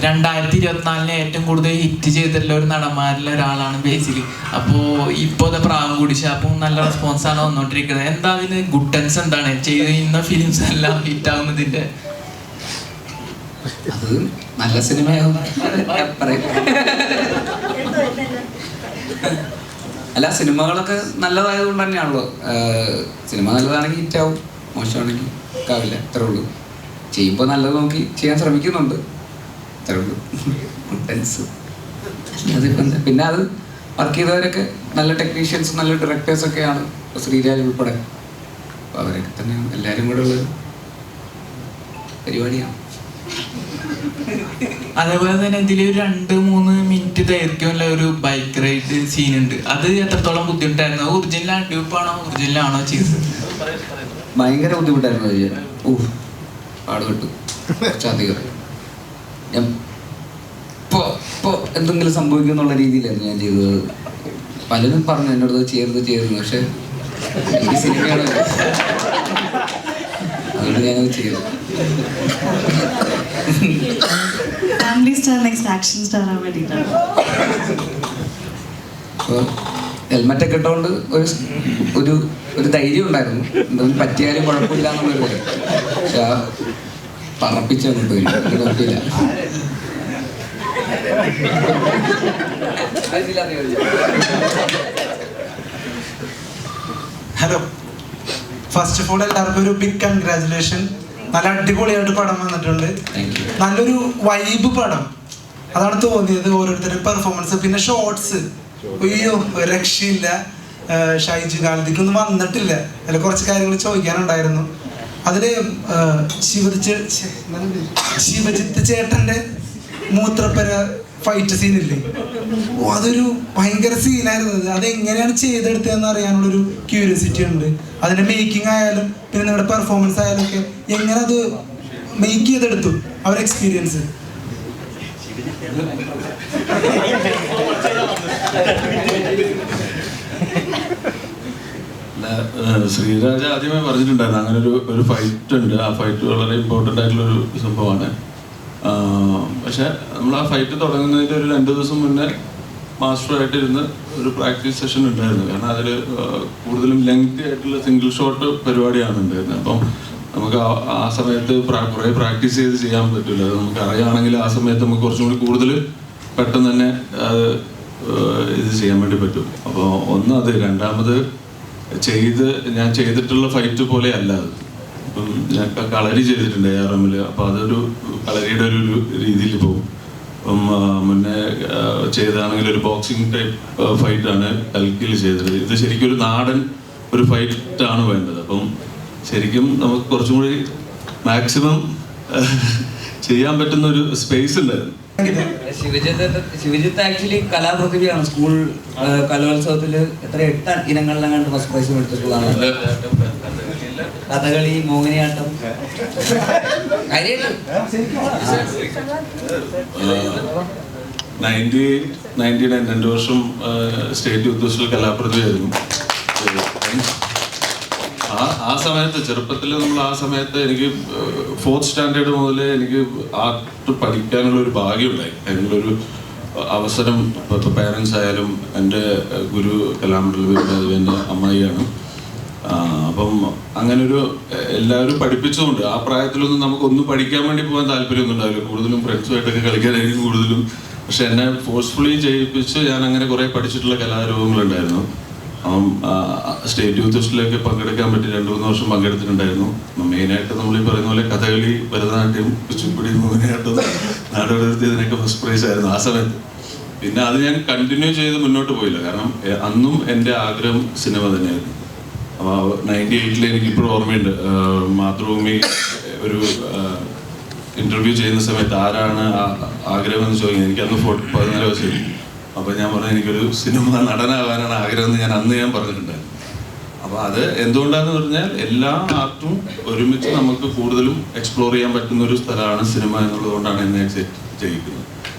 2024 ഏറ്റവും കൂടുതൽ ഹിറ്റ് ചെയ്തിട്ടുള്ള ഒരു നടന്മാരിൽ ഒരാളാണ് ബേസിലി. അപ്പോൾ ഇപ്പോൾ പ്രാവും കുടിച്ച അപ്പം നല്ല റെസ്പോൺസാണ് വന്നുകൊണ്ടിരിക്കുന്നത്. എന്താ അതിന് ഗുഡൻസ് എന്താണ് ചെയ്യുന്ന ഫിലിംസ് എല്ലാം ഹിറ്റ് ആവുന്നതിൻ്റെ? അത് നല്ല സിനിമയാവും. അല്ല, സിനിമകളൊക്കെ നല്ലതായതുകൊണ്ട് തന്നെയാണല്ലോ. സിനിമ നല്ലതാണെങ്കിൽ ഹിറ്റാവും, മോശമാണെങ്കിൽ ആവില്ല. അത്രേ ഉള്ളൂ. ചെയ്യുമ്പോൾ നല്ലത് നോക്കി ചെയ്യാൻ ശ്രമിക്കുന്നുണ്ട്, അത്രേ ഉള്ളൂ. ഗുഡൻസ് അതിപ്പം പിന്നെ അത് വർക്ക് ചെയ്തവരൊക്കെ നല്ല ടെക്നീഷ്യൻസും നല്ല ഡയറക്ടേഴ്സൊക്കെയാണ്. ഇപ്പോൾ ശ്രീരാജ് ഉൾപ്പെടെ. അപ്പോൾ അവരൊക്കെ തന്നെയാണ് എല്ലാവരും കൂടെ ഉള്ള പരിപാടിയാണ്. അതേപോലെ തന്നെ ഇതിൽ ഒരു 2-3 മിനിറ്റ് ദൈർഘ്യമുള്ള ഒരു ബൈക്ക് റൈഡ് സീനുണ്ട്. അത് എത്രത്തോളം ബുദ്ധിമുട്ടായിരുന്നു? ഒറിജിനൽ ഡ്യൂപ്പാണോ ഒറിജിനലാണോ ചെയ്തത്? ഭയങ്കര ബുദ്ധിമുട്ടായിരുന്നു ചെയ്യാൻ. പാടുപെട്ടു കുറച്ചധികം. ഞാൻ ഇപ്പോൾ എന്തെങ്കിലും സംഭവിക്കും എന്നുള്ള രീതിയിലായിരുന്നു ഞാൻ ചെയ്തത്. പലരും പറഞ്ഞു എന്നോട് ചെയ്യരുത്, പക്ഷെ എനിക്ക് സിനിമയാണ്, അതുകൊണ്ട് ഞാനത് ചെയ്തു. Family star next action star ആവാൻ വേണ്ടിയിട്ടാണ്. അപ്പോൾ ഹെൽമെറ്റൊക്കെ ഇട്ടുകൊണ്ട് ഒരു ധൈര്യം ഉണ്ടായിരുന്നു, എന്തെങ്കിലും പറ്റിയാലും കുഴപ്പമില്ല എന്നുള്ളൊരു കാര്യം. പക്ഷെ ആ പറപ്പിച്ച് കൊണ്ടുവരും, കുഴപ്പമില്ല. ഹലോ, ഫസ്റ്റ് ഓഫ് ഓൾ എല്ലാവർക്കും ഒരു ബിഗ് കൺഗ്രാജുലേഷൻ. നല്ല അടിപൊളിയായിട്ട് പടം വന്നിട്ടുണ്ട്. നല്ലൊരു വൈബ് പടം, അതാണ് തോന്നിയത്. ഓരോരുത്തരുടെ പെർഫോമൻസ്, പിന്നെ ഷോർട്സ്, അയ്യോ രക്ഷയില്ല. ഷൈജു ഗാന്ധിക്കൊന്നും വന്നിട്ടില്ല. അതിൽ കുറച്ച് കാര്യങ്ങൾ ചോദിക്കാനുണ്ടായിരുന്നു. അതില് ശിവജിത്ത് ചേട്ടന്റെ മൂത്രപ്പര ഫൈറ്റ് സീനില്ലേ, അതൊരു ഭയങ്കര സീനായിരുന്നു. അതെങ്ങനെയാണ് ചെയ്തെടുത്തതെന്ന് അറിയാനുള്ളൊരു ക്യൂരിയോസിറ്റി ഉണ്ട്. അതിന്റെ മേക്കിംഗ് ആയാലും പിന്നെ നിങ്ങളുടെ പെർഫോമൻസ് ആയാലും ഒക്കെ എങ്ങനെ അത് മേക്ക് ചെയ്തെടുത്തു, അവരുടെ എക്സ്പീരിയൻസ്. ശ്രീരാജ ആദ്യമേ പറഞ്ഞിട്ടുണ്ടായിരുന്നു അങ്ങനെ ഒരു ഫൈറ്റ് ഉണ്ട്. ആ ഫൈറ്റ് വളരെ ഇമ്പോർട്ടൻ്റ് ആയിട്ടുള്ളൊരു സംഭവമാണ്. പക്ഷെ നമ്മൾ ആ ഫൈറ്റ് തുടങ്ങുന്നതിൻ്റെ ഒരു 2 ദിവസം മുന്നേ മാസ്റ്ററായിട്ടിരുന്ന് ഒരു പ്രാക്ടീസ് സെഷൻ ഉണ്ടായിരുന്നു. കാരണം അതിൽ കൂടുതലും ലെങ്തി ആയിട്ടുള്ള സിംഗിൾ ഷോട്ട് പരിപാടിയാണ് ഉണ്ടായിരുന്നത്. അപ്പം നമുക്ക് ആ സമയത്ത് കുറേ പ്രാക്ടീസ് ചെയ്ത് ചെയ്യാൻ പറ്റില്ല. അത് നമുക്ക് അറിയുകയാണെങ്കിൽ ആ സമയത്ത് നമുക്ക് കുറച്ചും കൂടി കൂടുതൽ പെട്ടെന്ന് തന്നെ അത് ഇത് ചെയ്യാൻ വേണ്ടി പറ്റും. അപ്പോൾ ഒന്ന് അത്, രണ്ടാമത് ഞാൻ ചെയ്തിട്ടുള്ള ഫൈറ്റ് പോലെ അല്ല അത്. ഇപ്പം ഞാൻ കളരി ചെയ്തിട്ടുണ്ട് ARM-ൽ. അപ്പോൾ അതൊരു കളരിയുടെ ഒരു രീതിയിൽ പോകും. ഇപ്പം മുന്നേ ചെയ്താണെങ്കിൽ ഒരു ബോക്സിങ് ടൈപ്പ് ഫൈറ്റാണ് കൽക്കിയിൽ ചെയ്തത്. ഇത് ശരിക്കും ഒരു നാടൻ ഒരു ഫൈറ്റാണ് വേണ്ടത്. അപ്പം ശരിക്കും നമുക്ക് കുറച്ചും കൂടി മാക്സിമം ചെയ്യാൻ പറ്റുന്ന ഒരു സ്പേസ് ഉണ്ടായിരുന്നു. ശിവജിത്ത് ആക്ച്വലി കലാപ്രതിഭയാണ്. സ്കൂൾ കലോത്സവത്തിൽ 8 ഇനങ്ങളിലങ്ങാണ്ട് ഫസ്റ്റ് പ്രൈസ് എടുത്തിട്ടുള്ളതാണ്. കഥകളി, മോഹിനിയാട്ടം, 99 2 വർഷം സ്റ്റേറ്റ് യൂത്ത് ഫെസ്റ്റിവൽ കലാപ്രതിഭയായിരുന്നു. ആ സമയത്ത് ചെറുപ്പത്തിൽ ആ സമയത്ത് എനിക്ക് 4th സ്റ്റാൻഡേർഡ് മുതലേ എനിക്ക് ആർട്ട് പഠിക്കാനുള്ള ഒരു ഭാഗ്യമുണ്ടായി. അതിനുള്ളൊരു അവസരം ഇപ്പോൾ പേരൻസ് ആയാലും എൻ്റെ ഗുരു കലാമണ്ഡലം എൻ്റെ അമ്മായിയാണ്. അപ്പം അങ്ങനൊരു എല്ലാവരും പഠിപ്പിച്ചുകൊണ്ട് ആ പ്രായത്തിലൊന്നും നമുക്കൊന്നും പഠിക്കാൻ വേണ്ടി പോകാൻ താല്പര്യമൊന്നും ഉണ്ടാവില്ല. കൂടുതലും ഫ്രണ്ട്സുമായിട്ടൊക്കെ കളിക്കാനായിരിക്കും കൂടുതലും. പക്ഷെ എന്നെ ഫോഴ്സ്ഫുള്ളി ചെയ്യിപ്പിച്ച് ഞാൻ അങ്ങനെ കുറേ പഠിച്ചിട്ടുള്ള കലാരൂപങ്ങളുണ്ടായിരുന്നു. അപ്പം സ്റ്റേറ്റ് യൂത്ത് ഫെസ്റ്റിലേക്ക് പങ്കെടുക്കാൻ പറ്റി 2-3 വർഷം പങ്കെടുത്തിട്ടുണ്ടായിരുന്നു. മെയിനായിട്ട് നമ്മൾ ഈ പറയുന്ന പോലെ കഥകളി, ഭരതനാട്യം, കുച്ചിപ്പുടി, മോഹിനിയാട്ടം, നാടോടി ഇതിനൊക്കെ ഫസ്റ്റ് പ്രൈസ് ആയിരുന്നു ആ സമയത്ത്. പിന്നെ അത് ഞാൻ കണ്ടിന്യൂ ചെയ്ത് മുന്നോട്ട് പോയില്ല. കാരണം അന്നും എൻ്റെ ആഗ്രഹം സിനിമ തന്നെയായിരുന്നു. അപ്പോൾ 98-ൽ എനിക്കിപ്പോഴും ഓർമ്മയുണ്ട്, മാതൃഭൂമി ഒരു ഇൻ്റർവ്യൂ ചെയ്യുന്ന സമയത്ത് ആരാണ് ആഗ്രഹം എന്ന് ചോദിക്കുന്നത്. എനിക്ക് അന്ന് 14 വയസ്സായി. അപ്പോൾ ഞാൻ പറഞ്ഞു എനിക്കൊരു സിനിമ നടനാകാനാണ് ആഗ്രഹം എന്ന് ഞാൻ പറഞ്ഞിട്ടുണ്ടായിരുന്നു. അപ്പോൾ അത് എന്തുകൊണ്ടാണെന്ന് പറഞ്ഞാൽ എല്ലാ ആർട്ടും ഒരുമിച്ച് നമുക്ക് കൂടുതലും എക്സ്പ്ലോർ ചെയ്യാൻ പറ്റുന്ന ഒരു സ്ഥലമാണ് സിനിമ എന്നുള്ളതുകൊണ്ടാണ് എന്നെ ചെയ്യിക്കുന്നത്.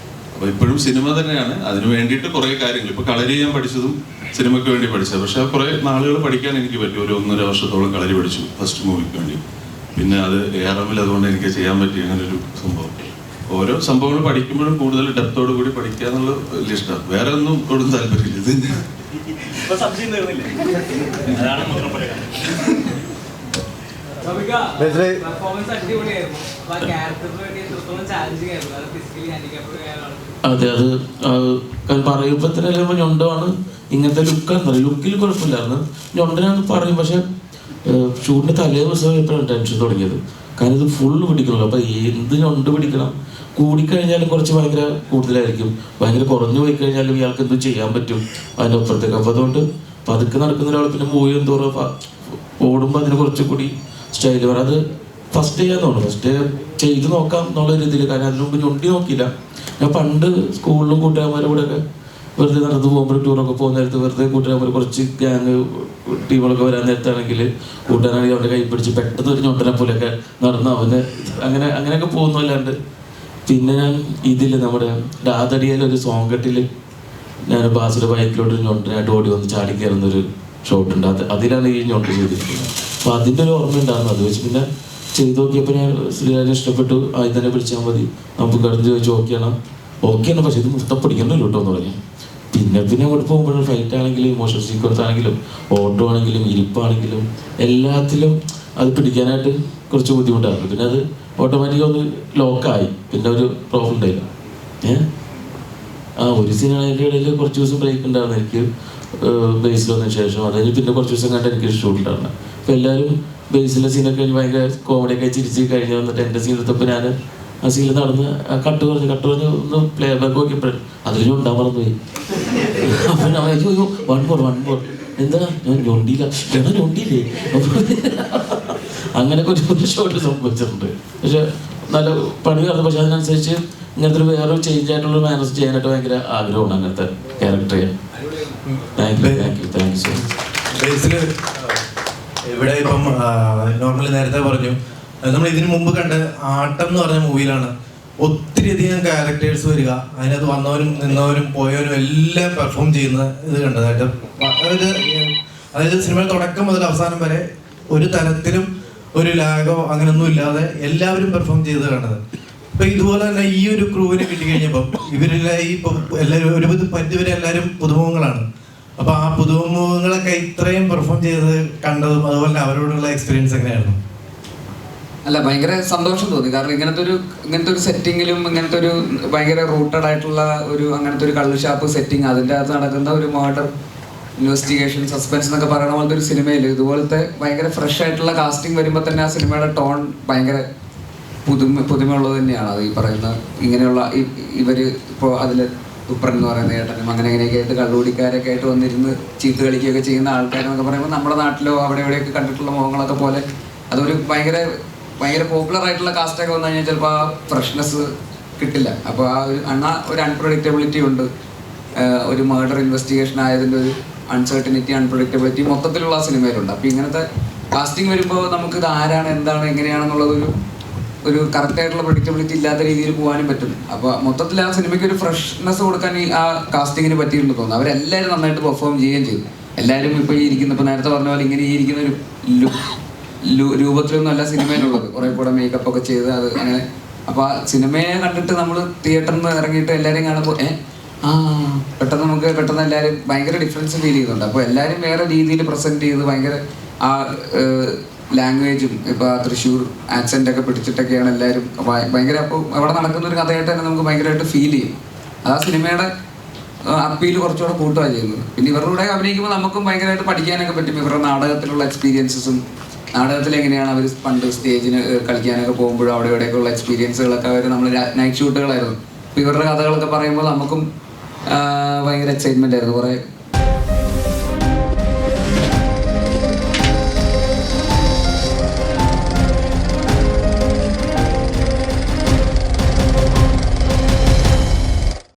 അപ്പോൾ ഇപ്പോഴും സിനിമ തന്നെയാണ്. അതിന് വേണ്ടിയിട്ട് കുറേ കാര്യങ്ങൾ, ഇപ്പോൾ കളരി ഞാൻ പഠിച്ചതും സിനിമയ്ക്ക് വേണ്ടി പഠിച്ചത്. പക്ഷേ കുറേ നാളുകൾ പഠിക്കാൻ എനിക്ക് പറ്റും. ഒരു 1.5 വർഷത്തോളം കളരി പഠിച്ചു ഫസ്റ്റ് മൂവിക്ക് വേണ്ടി. പിന്നെ അത് ARM-ൽ അതുകൊണ്ട് എനിക്ക് ചെയ്യാൻ പറ്റി അങ്ങനെ ഒരു സംഭവം. ഓരോ സംഭവങ്ങൾ പഠിക്കുമ്പോഴും കൂടുതൽ ഡെപ്തോട് കൂടി പഠിക്കുക എന്നുള്ള വലിയ ഇഷ്ടമാണ്. വേറെ ഒന്നും ഒട്ടും താല്പര്യമില്ല. ഇത് അതെ, അത് പറയുമ്പോ തന്നെ ഞൊണ്ടമാണ്. ഇങ്ങനത്തെ ലുക്കാണ്. ലുക്കിൽ കുഴപ്പമില്ലായിരുന്നു, ഞൊണ്ടനാന്ന് പറയും. പക്ഷെ ഷൂട്ടിന്റെ തലേ ദിവസം എപ്പോഴാണ് ടെൻഷൻ തുടങ്ങിയത്. കാരണം ഇത് ഫുള്ള് പിടിക്കണല്ലോ. അപ്പൊ എന്ത് ഞൊണ്ട് പിടിക്കണം. കൂടിക്കഴിഞ്ഞാലും കുറച്ച് ഭയങ്കര കൂടുതലായിരിക്കും, ഭയങ്കര കുറഞ്ഞു പോയി കഴിഞ്ഞാലും ഇയാൾക്ക് എന്തും ചെയ്യാൻ പറ്റും അതിൻ്റെ അപ്പുറത്തേക്ക്. അപ്പോൾ അതുകൊണ്ട് പതുക്കെ നടക്കുന്ന ഒരാൾ പിന്നെ മൂവി എന്തോറും ഓടുമ്പോൾ അതിന് കുറച്ചുകൂടി സ്റ്റൈൽ വരും. അത് ഫസ്റ്റ് ചെയ്യാൻ തോന്നുന്നു. ഫസ്റ്റ് ചെയ്ത് നോക്കാം എന്നുള്ള രീതിയിൽ. കാരണം അതിന് മുമ്പ് ഞൊണ്ടി നോക്കിയില്ല. ഞാൻ പണ്ട് സ്കൂളിലും കൂട്ടുകാരന്മാരുടെ കൂടെയൊക്കെ വെറുതെ നടന്നു പോകുമ്പോൾ ടൂറൊക്കെ പോകുന്ന നേരത്ത് വെറുതെ കൂട്ടുകാരന്മാർ കുറച്ച് ഗ്യാങ് ടീമുകളൊക്കെ വരാൻ നേരത്താണെങ്കിൽ കൂട്ടുകാരാണെങ്കിൽ അവൻ്റെ കൈ പിടിച്ച് പെട്ടെന്ന് ഒരു ഞൊണ്ടനെ പോലെയൊക്കെ നടന്ന് അവന് അങ്ങനെയൊക്കെ പോകുന്നല്ലാണ്ട്. പിന്നെ ഞാൻ ഇതിൽ നമ്മുടെ രാധടിയിലൊരു സോങ് കെട്ടിൽ ഞാൻ ബാസിയുടെ ബൈക്കിലോട്ട് ഞൊണ്ടനായിട്ട് ഓടി വന്ന് ചാടി കയറുന്നൊരു ഷോട്ട് ഉണ്ട്. അതിലാണ് ഈ ഞൊണ്ട് ചെയ്തിരിക്കുന്നത്. അപ്പോൾ അതിൻ്റെ ഒരു ഓർമ്മ ഉണ്ടായിരുന്നു. അത് വെച്ച് പിന്നെ ചെയ്ത് നോക്കിയപ്പോൾ ഞാൻ ശ്രീരാജനെ ഇഷ്ടപ്പെട്ടു. ആദ്യം തന്നെ വിളിച്ചാൽ മതി, നമുക്ക് കടന്ന് ചോദിച്ചു ഓക്കെയാണ്. ഓക്കെയാണ്, പക്ഷേ ഇത് മുത്തപ്പടിക്കണ്ടല്ലോ കേട്ടോ എന്ന് പറഞ്ഞു. പിന്നെ അങ്ങോട്ട് പോകുമ്പോഴും ഫൈറ്റ് ആണെങ്കിലും ഇമോഷണൽ സീക്വൻസ് ആണെങ്കിലും ഓട്ടോ ആണെങ്കിലും ഇരിപ്പാണെങ്കിലും എല്ലാത്തിലും അത് പിടിക്കാനായിട്ട് കുറച്ച് ബുദ്ധിമുട്ടായിരുന്നു. പിന്നെ അത് ഓട്ടോമാറ്റിക് ഒന്ന് ലോക്കായി. പിന്നെ ഒരു പ്രോബ്ലം ഉണ്ടായില്ല. ഒരു സീനാണ് അതിൻ്റെ ഇടയിൽ കുറച്ച് ദിവസം ബ്രേക്ക് ഉണ്ടായിരുന്നു എനിക്ക് ബേസിൽ വന്നതിന് ശേഷം. അതായത് പിന്നെ കുറച്ച് ദിവസം കണ്ട് എനിക്ക് ഷൂട്ടുണ്ടായിരുന്നു. അപ്പോൾ എല്ലാവരും ബേസിലെ സീനൊക്കെ കഴിഞ്ഞ് ഭയങ്കര കോമഡിയൊക്കെ ചിരിച്ച് കഴിഞ്ഞ് വന്നിട്ട് എൻ്റെ സീൻ എടുത്തപ്പോൾ ഞാൻ ആ സീനിൽ നടന്ന് കട്ട് പറഞ്ഞ് ഒന്ന് പ്ലേ ബാക്ക് നോക്കിയപ്പോഴും അതിലും ഉണ്ടാൻ മറന്നുപോയി. അപ്പം ഞാൻ അയ്യോ വൺ മോർ എന്താ ഞാൻ ഞൊണ്ടിയില്ല വേണം ഞൊണ്ടിയില്ലേ. അങ്ങനെയൊക്കെ ഒരു ഷോട്ട് സംഭവിച്ചിട്ടുണ്ട്. പക്ഷെ നല്ല പണി നടന്നു. പക്ഷെ അതിനനുസരിച്ച് ഇങ്ങനത്തെ വേറെ ചേഞ്ച് ആയിട്ടുള്ള മാനേജ് ചെയ്യാനായിട്ട് ഭയങ്കര ആഗ്രഹമാണ് അങ്ങനത്തെ ക്യാരക്ടർ ചെയ്യാൻ. Thank you so much. Basil ഇവിടെ ഇപ്പം നോർമലി നേരത്തെ പറഞ്ഞു, നമ്മൾ ഇതിനു മുമ്പ് കണ്ട ആട്ടം എന്ന് പറഞ്ഞ മൂവിയിലാണ് ഒത്തിരി അധികം ക്യാരക്ടേഴ്സ് വരിക. അതിനകത്ത് വന്നവരും നിന്നവരും പോയവരും എല്ലാം പെർഫോം ചെയ്യുന്ന ഇത് കണ്ടതായിട്ട്. അതായത് സിനിമയുടെ തുടക്കം മുതൽ അവസാനം വരെ ഒരു തരത്തിലും ഒരു ലാഗോ അങ്ങനെയൊന്നും ഇല്ലാതെ എല്ലാവരും പെർഫോം ചെയ്ത് കണ്ടത്. അപ്പൊ ഇതുപോലെ തന്നെ ഈ ഒരു ക്രൂവിനെ കിട്ടിക്കഴിഞ്ഞപ്പം ഇവരെല്ലാം ഈ എല്ലാവരും ഒരു പരിധിവരെ എല്ലാവരും പുതുമുഖങ്ങളാണ്. അപ്പൊ ആ പുതുമുഖങ്ങളൊക്കെ ഇത്രയും പെർഫോം ചെയ്ത് കണ്ടതും അതുപോലെ അവരോടുള്ള എക്സ്പീരിയൻസ് എങ്ങനെയായിരുന്നു? അല്ല, ഭയങ്കര സന്തോഷം തോന്നി. കാരണം ഇങ്ങനത്തെ ഒരു സെറ്റിങ്ങിലും ഇങ്ങനത്തെ ഒരു ഭയങ്കര റൂട്ടഡ് ആയിട്ടുള്ള അങ്ങനത്തെ ഒരു കള്ള് ഷാപ്പ് സെറ്റിങ്, അതിൻ്റെ അകത്ത് നടക്കുന്ന ഒരു മർഡർ ഇൻവെസ്റ്റിഗേഷൻ സസ്പെൻസ് എന്നൊക്കെ പറയുന്ന പോലത്തെ ഒരു സിനിമയിൽ ഇതുപോലത്തെ ഭയങ്കര ഫ്രഷ് ആയിട്ടുള്ള കാസ്റ്റിംഗ് വരുമ്പോൾ തന്നെ ആ സിനിമയുടെ ടോൺ ഭയങ്കര പുതുമയുള്ളത് തന്നെയാണ്. അത് ഈ പറയുന്ന ഇങ്ങനെയുള്ള ഇവര് ഇപ്പോൾ അതിൽ ഉപ്രൻ എന്ന് പറയുന്ന ഏട്ടനും അങ്ങനെയൊക്കെ ആയിട്ട് കള്ളുകുടിക്കാരൊക്കെ ആയിട്ട് വന്നിരുന്ന് ചീത്ത് കളിക്കുകയൊക്കെ ചെയ്യുന്ന ആൾക്കാരെന്നൊക്കെ പറയുമ്പോൾ നമ്മുടെ നാട്ടിലോ അവിടെ എവിടെയൊക്കെ കണ്ടിട്ടുള്ള മുഖങ്ങളൊക്കെ പോലെ അതൊരു ഭയങ്കര പോപ്പുലർ ആയിട്ടുള്ള കാസ്റ്റൊക്കെ വന്നു കഴിഞ്ഞാൽ ചിലപ്പോൾ ആ ഫ്രഷ്നെസ് കിട്ടില്ല. അപ്പോൾ ആ ഒരു അൺപ്രഡിക്റ്റബിലിറ്റി ഉണ്ട്. ഒരു മർഡർ ഇൻവെസ്റ്റിഗേഷൻ ആയതിൻ്റെ ഒരു അൺസർട്ടനിറ്റി അൺപ്രഡിക്റ്റബിലിറ്റി മൊത്തത്തിലുള്ള ആ സിനിമയിലുണ്ട്. അപ്പോൾ ഇങ്ങനത്തെ കാസ്റ്റിംഗ് വരുമ്പോൾ നമുക്കിത് ആരാണ് എന്താണ് എങ്ങനെയാണെന്നുള്ളതൊരു കറക്റ്റായിട്ടുള്ള പ്രഡിക്റ്റബിലിറ്റി ഇല്ലാത്ത രീതിയിൽ പോകാനും പറ്റും. അപ്പോൾ മൊത്തത്തിൽ ആ സിനിമയ്ക്ക് ഒരു ഫ്രഷ്നെസ് കൊടുക്കാൻ ആ കാസ്റ്റിങ്ങിന് പറ്റിയിരുന്നു തോന്നുന്നു. അവരെല്ലാവരും നന്നായിട്ട് പെർഫോം ചെയ്യുകയും ചെയ്തു. എല്ലാവരും ഇപ്പോൾ ഇപ്പോൾ നേരത്തെ പറഞ്ഞ പോലെ ഇങ്ങനെ ഇരിക്കുന്ന ഒരു രൂപത്തിലൊന്നും അല്ല സിനിമയിലുള്ളത്. കുറേ കൂടെ മേക്കപ്പ് ഒക്കെ ചെയ്ത് അത് അങ്ങനെ. അപ്പോൾ ആ സിനിമയെ കണ്ടിട്ട് നമ്മൾ തിയേറ്ററിൽ നിന്ന് ഇറങ്ങിയിട്ട് എല്ലാവരെയും കാണുമ്പോൾ പെട്ടെന്ന് എല്ലാവരും ഭയങ്കര ഡിഫറൻസ് ഫീൽ ചെയ്യുന്നുണ്ട്. അപ്പോൾ എല്ലാവരും വേറെ രീതിയിൽ പ്രസൻറ്റ് ചെയ്ത് ഭയങ്കര ആ ലാംഗ്വേജും ഇപ്പോൾ ആ തൃശ്ശൂർ ആക്സെൻ്റൊക്കെ പിടിച്ചിട്ടൊക്കെയാണ് എല്ലാവരും ഭയങ്കര. അപ്പോൾ അവിടെ നടക്കുന്നൊരു കഥയായിട്ട് തന്നെ നമുക്ക് ഭയങ്കരമായിട്ട് ഫീൽ ചെയ്യും. അത് ആ സിനിമയുടെ അപ്പീൽ കുറച്ചുകൂടെ കൂട്ടുകയാണ് ചെയ്യുന്നത്. പിന്നെ ഇവരുടെ കൂടെ അഭിനയിക്കുമ്പോൾ നമുക്കും ഭയങ്കരമായിട്ട് പഠിക്കാനൊക്കെ പറ്റും. ഇവരുടെ നാടകത്തിലുള്ള എക്സ്പീരിയൻസസും നാടകത്തിൽ എങ്ങനെയാണ് അവർ പണ്ട് സ്റ്റേജിന് കളിക്കാനൊക്കെ പോകുമ്പോഴും അവിടെ ഇവിടെയൊക്കെയുള്ള എക്സ്പീരിയൻസുകളൊക്കെ അവർ നമ്മൾ നൈറ്റ് ഷൂട്ടുകളായിരുന്നു. അപ്പോൾ ഇവരുടെ കഥകളൊക്കെ പറയുമ്പോൾ നമുക്കും ഭയങ്കര എക്സൈറ്റ്മെൻ്റ് ആയിരുന്നു. കുറേ